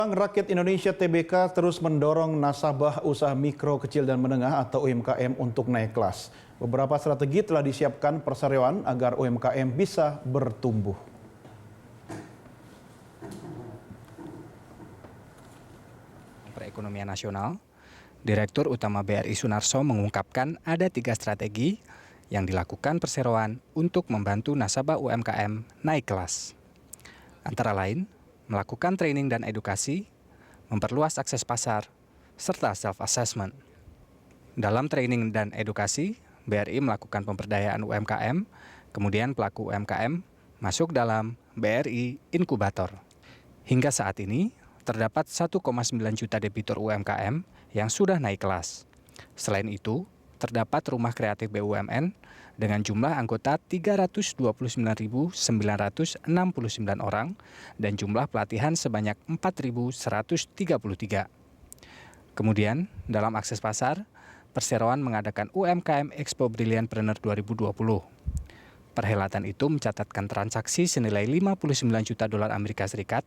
Bank Rakyat Indonesia (TBK) terus mendorong nasabah usaha mikro, kecil, dan menengah atau UMKM untuk naik kelas. Beberapa strategi telah disiapkan perseroan agar UMKM bisa bertumbuh. Perekonomian Nasional, Direktur Utama BRI Sunarso mengungkapkan ada 3 strategi yang dilakukan perseroan untuk membantu nasabah UMKM naik kelas. Antara lain, melakukan training dan edukasi, memperluas akses pasar, serta self-assessment. Dalam training dan edukasi, BRI melakukan pemberdayaan UMKM, kemudian pelaku UMKM masuk dalam BRI Inkubator. Hingga saat ini, terdapat 1,9 juta debitur UMKM yang sudah naik kelas. Selain itu, terdapat rumah kreatif BUMN dengan jumlah anggota 329.969 orang dan jumlah pelatihan sebanyak 4.133. Kemudian, dalam akses pasar, perseroan mengadakan UMKM Expo Brilliantpreneur 2020. Perhelatan itu mencatatkan transaksi senilai 59 juta dolar Amerika Serikat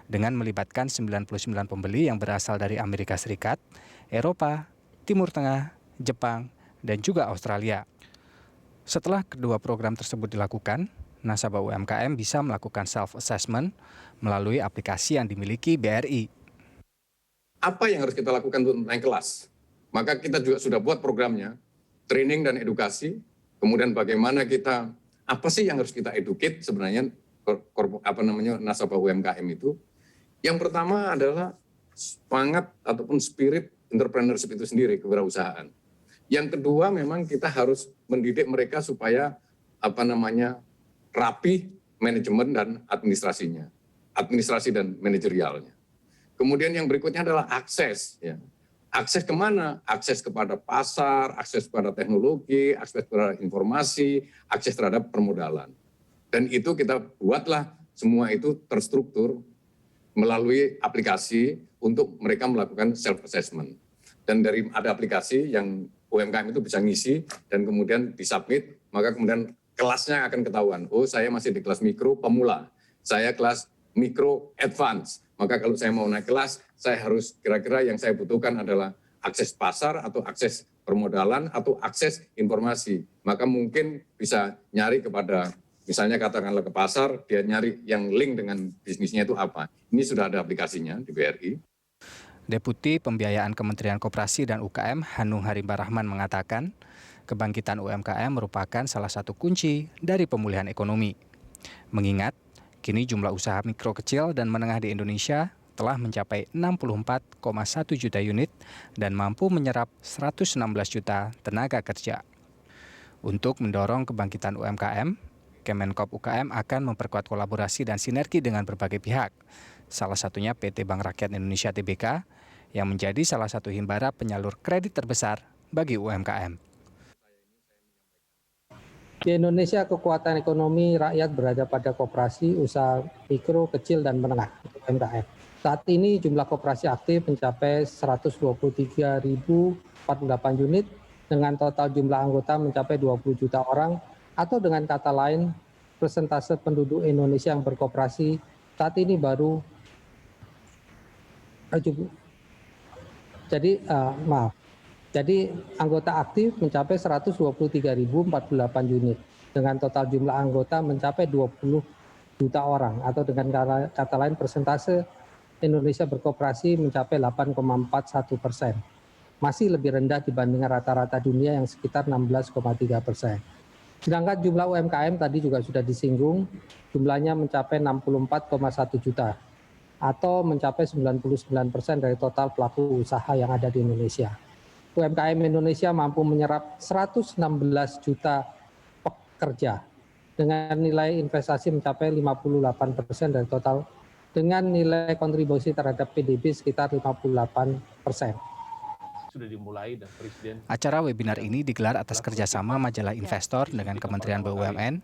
dengan melibatkan 99 pembeli yang berasal dari Amerika Serikat, Eropa, Timur Tengah, Jepang, dan juga Australia. Setelah kedua program tersebut dilakukan, nasabah UMKM bisa melakukan self-assessment melalui aplikasi yang dimiliki BRI. Apa yang harus kita lakukan untuk naik kelas? Maka kita juga sudah buat programnya, training dan edukasi, kemudian bagaimana kita, apa sih yang harus kita educate sebenarnya nasabah UMKM itu. Yang pertama adalah semangat ataupun spirit entrepreneurship itu sendiri, kewirausahaan. Yang kedua memang kita harus mendidik mereka supaya rapi manajemen dan administrasinya, administrasi dan manajerialnya. Kemudian yang berikutnya adalah akses. Ya. Akses kemana? Akses kepada pasar, akses kepada teknologi, akses kepada informasi, akses terhadap permodalan. Dan itu kita buatlah semua itu terstruktur melalui aplikasi untuk mereka melakukan self-assessment. Dan dari ada aplikasi yang UMKM itu bisa ngisi dan kemudian disubmit, maka kemudian kelasnya akan ketahuan. Oh, saya masih di kelas mikro pemula, saya kelas mikro advance. Maka kalau saya mau naik kelas, saya harus kira-kira yang saya butuhkan adalah akses pasar atau akses permodalan atau akses informasi. Maka mungkin bisa nyari kepada, misalnya katakanlah ke pasar, dia nyari yang link dengan bisnisnya itu apa. Ini sudah ada aplikasinya di BRI. Deputi Pembiayaan Kementerian Koperasi dan UKM Hanung Harimba Rahman mengatakan, kebangkitan UMKM merupakan salah satu kunci dari pemulihan ekonomi. Mengingat, kini jumlah usaha mikro kecil dan menengah di Indonesia telah mencapai 64,1 juta unit dan mampu menyerap 116 juta tenaga kerja. Untuk mendorong kebangkitan UMKM, Kemenkop UKM akan memperkuat kolaborasi dan sinergi dengan berbagai pihak, salah satunya PT Bank Rakyat Indonesia (TBK) yang menjadi salah satu himbara penyalur kredit terbesar bagi UMKM. Di Indonesia, kekuatan ekonomi rakyat berada pada koperasi, usaha mikro, kecil, dan menengah (UMKM). Saat ini jumlah koperasi aktif mencapai 123.048 unit dengan total jumlah anggota mencapai 20 juta orang, atau dengan kata lain, persentase penduduk Indonesia yang berkoperasi saat ini baru Jadi anggota aktif mencapai 123.048 unit dengan total jumlah anggota mencapai 20 juta orang, atau dengan kata lain persentase Indonesia berkoperasi mencapai 8,41%. Masih lebih rendah dibandingkan rata-rata dunia yang sekitar 16,3%. Sedangkan jumlah UMKM tadi juga sudah disinggung, jumlahnya mencapai 64,1 juta atau mencapai 99% dari total pelaku usaha yang ada di Indonesia. UMKM Indonesia mampu menyerap 116 juta pekerja dengan nilai investasi mencapai 58% dari total, dengan nilai kontribusi terhadap PDB sekitar 58%. Acara webinar ini digelar atas kerjasama Majalah Investor dengan Kementerian BUMN,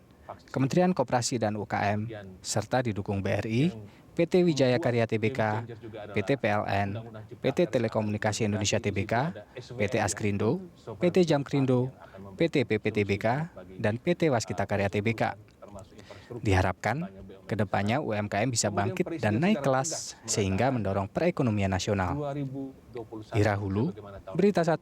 Kementerian Koperasi dan UKM, serta didukung BRI, PT Wijaya Karya Tbk, PT PLN, PT Telekomunikasi Indonesia Tbk, PT Askrindo, PT Jamkrindo, PT PP Tbk, dan PT Waskita Karya Tbk. Diharapkan Kedepannya UMKM bisa bangkit dan naik kelas sehingga mendorong perekonomian nasional. Ira Hulu, Berita 1,